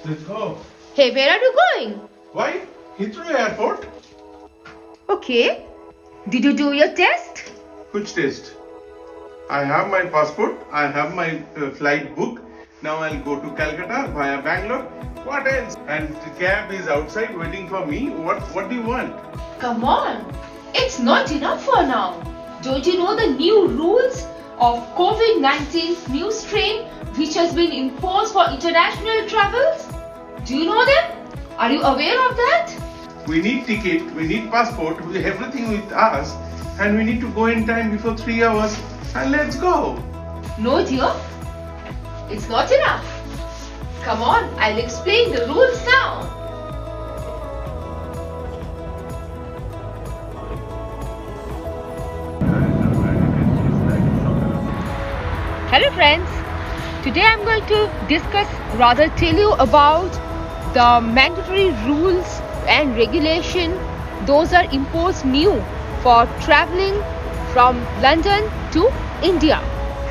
Let's go. Hey, where are you going? Why? Heathrow Airport? Okay. Did you do your test? Which test? I have my passport. I have my flight book. Now I'll go to Calcutta via Bangalore. What else? And the cab is outside waiting for me. What do you want? Come on. It's not enough for now. Don't you know the new rules of COVID-19 new strain which has been imposed for international travels? Do you know them? Are you aware of that? We need ticket. We need passport. We have everything with us. And we need to go in time before 3 hours. And let's go. No, dear. It's not enough. Come on, I'll explain the rules now. Hello friends. Today I'm going to tell you about the mandatory rules and regulation. Those are imposed new for traveling from London to India.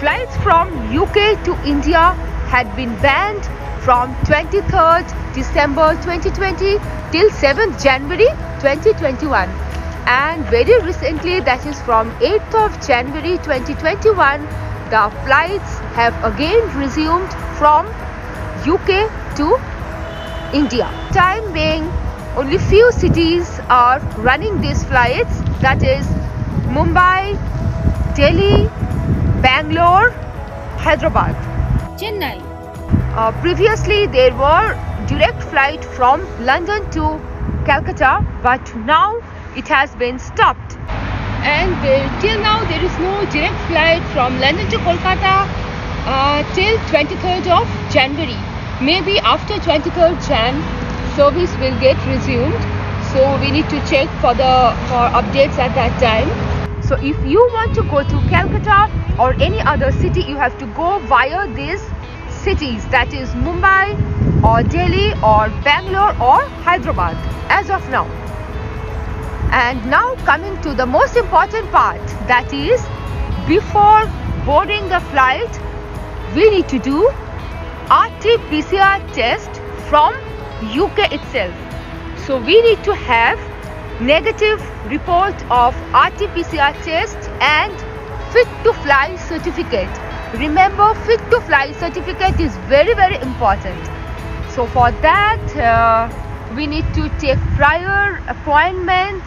Flights from UK to India had been banned from 23rd December 2020 till 7th January 2021. And very recently, that is from 8th of January 2021, the flights have again resumed from UK to India. Time being, only few cities are running these flights, that is Mumbai, Delhi, Bangalore, Hyderabad, Chennai. Previously there were direct flight from London to Calcutta, but now it has been stopped. And till now there is no direct flight from London to Kolkata till 23rd of January. Maybe after 23rd Jan, service will get resumed. So we need to check for updates at that time. So if you want to go to Calcutta or any other city, you have to go via these cities, that is Mumbai or Delhi or Bangalore or Hyderabad as of now. And now coming to the most important part, that is before boarding the flight, we need to do RT-PCR test from UK itself. So we need to have negative report of RT-PCR test and fit to fly certificate. Remember, fit to fly certificate is very important. So for that we need to take prior appointments.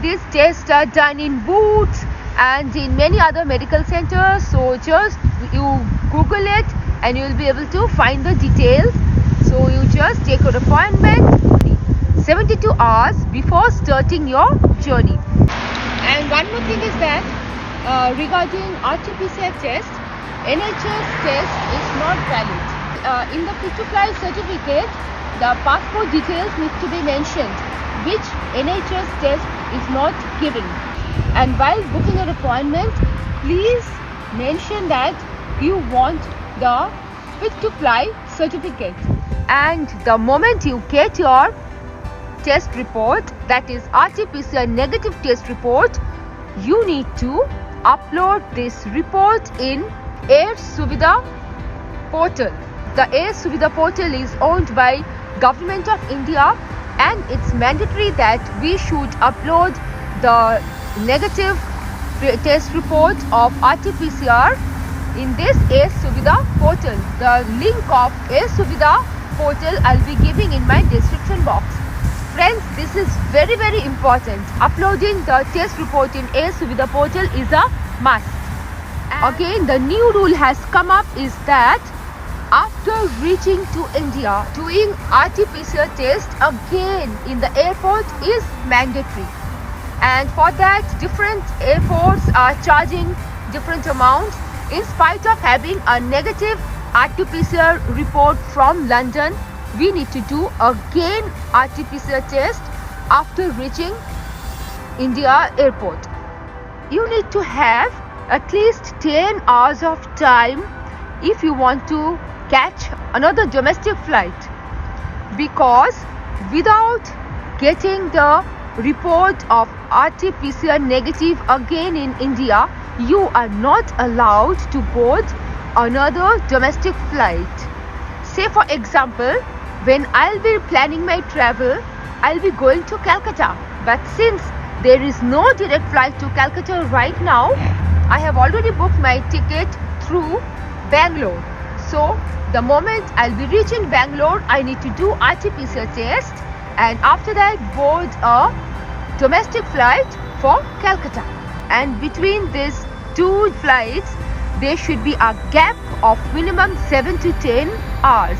These tests are done in Boots and in many other medical centers. So just you Google it and you will be able to find the details. So you just take your appointment 72 hours before starting your journey. And one more thing is that regarding RT-PCR test, NHS test is not valid. In the fit to fly certificate, the passport details need to be mentioned, which NHS test is not given. And while booking an appointment, please mention that you want the fit to fly certificate. And the moment you get your test report, that is RT-PCR negative test report, you need to upload this report in Air Suvidha portal. The Air Suvidha portal is owned by Government of India, and it's mandatory that we should upload the negative test report of RT-PCR in this Air Suvidha portal. The link of Air Suvidha portal I'll be giving in my description box. Friends, this is very important. Uploading the test report in Air Suvidha portal is a must. Again, the new rule has come up is that after reaching to India, doing RT-PCR test again in the airport is mandatory. And for that, different airports are charging different amounts. In spite of having a negative RT-PCR report from London, we need to do again RT-PCR test after reaching India airport. You need to have at least 10 hours of time if you want to catch another domestic flight. because without getting the report of RT-PCR negative again in India, you are not allowed to board another domestic flight. Say for example, when I'll be planning my travel, I'll be going to Calcutta. But since there is no direct flight to Calcutta right now, I have already booked my ticket through Bangalore. So the moment I'll be reaching Bangalore, I need to do RT-PCR test, and after that board a domestic flight for Calcutta. And between these two flights, there should be a gap of minimum 7 to 10 hours.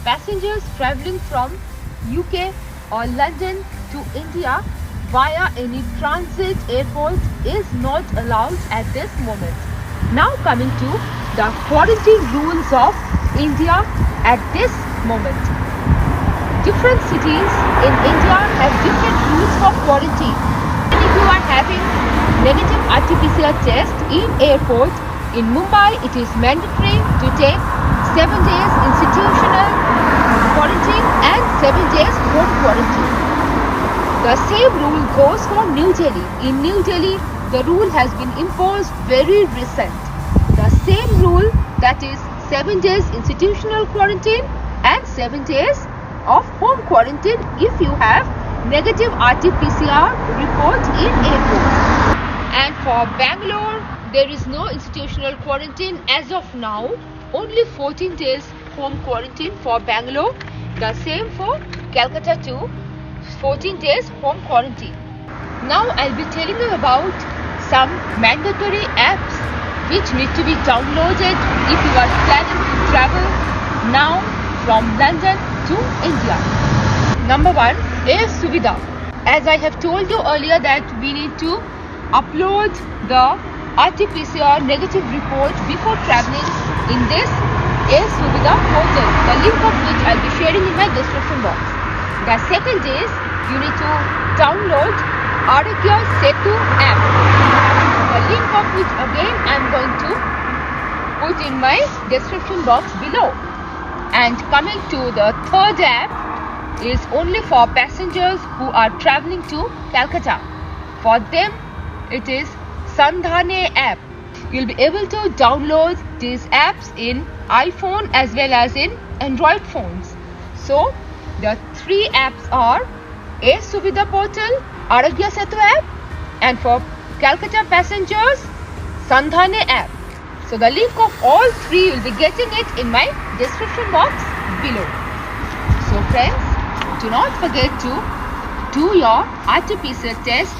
Passengers traveling from UK or London to India via any transit airport is not allowed at this moment. Now coming to the quarantine rules of India at this moment. Different cities in India have different rules for quarantine. And if you are having negative RT-PCR test in airport, in Mumbai it is mandatory to take 7 days institutional quarantine and 7 days home quarantine. The same rule goes for New Delhi. In New Delhi, the rule has been imposed very recent. The same rule, that is 7 days institutional quarantine and 7 days of home quarantine if you have negative RT-PCR report in airport. And for Bangalore, there is no institutional quarantine as of now. Only 14 days home quarantine for Bangalore. The same for Calcutta too. 14 days home quarantine. Now I'll be telling you about some mandatory apps which need to be downloaded if you are planning to travel now from London to India. Number 1, Air Suvidha. As I have told you earlier that we need to upload the RT-PCR negative report before traveling in this Air Suvidha portal, the link of which I'll be sharing in my description box. The second is you need to download Arogya Setu app, the link of which again I'm going to put in my description box below. And coming to the third app is only for passengers who are traveling to Calcutta. For them it is Sandhane app. You'll be able to download these apps in iPhone as well as in Android phones. So the 3 apps are Air Suvidha portal, Arogya Setu app, and for Calcutta passengers, Sandhane app. So the link of all 3 you'll be getting it in my description box below. So friends, do not forget to do your RT-PCR test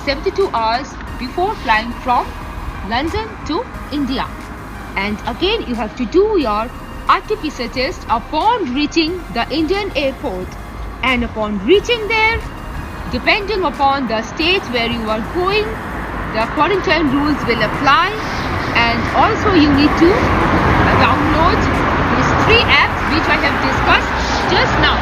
72 hours before flying from London to India. And again you have to do your RT-PCR test upon reaching the Indian airport. And upon reaching there, depending upon the state where you are going, the quarantine rules will apply. And also you need to download these 3 apps which I have discussed just now.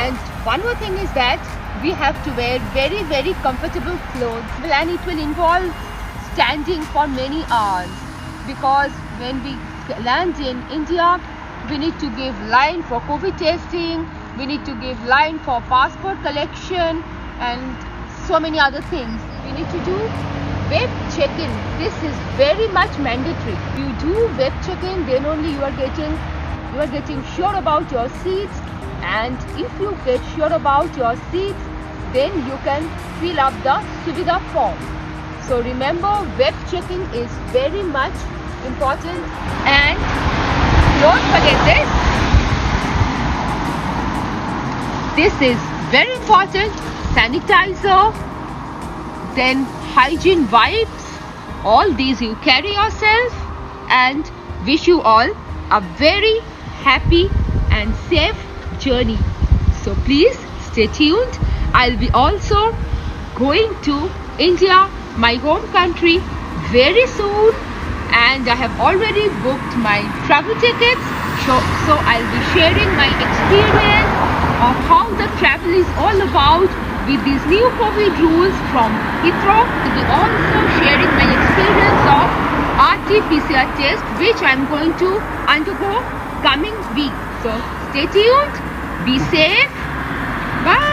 And one more thing is that we have to wear very comfortable clothes, and it will involve standing for many hours, because when we land in India, we need to give line for COVID testing, we need to give line for passport collection and so many other things. We need to do web check-in. This is very much mandatory. You do web check-in, then only you are getting sure about your seats, and if you get sure about your seats, then you can fill up the Suvidha form. So remember, web checking is very much important. And don't forget this. This is very important. Sanitizer, then hygiene wipes, all these you carry yourself, and wish you all a very happy and safe journey. So please stay tuned. I'll be also going to India, my home country, very soon, and I have already booked my travel tickets. So I'll be sharing my experience of how the travel is all about with these new COVID rules from Heathrow. I'll be also sharing my experience of RT-PCR test, which I'm going to undergo coming week. So stay tuned, be safe, bye.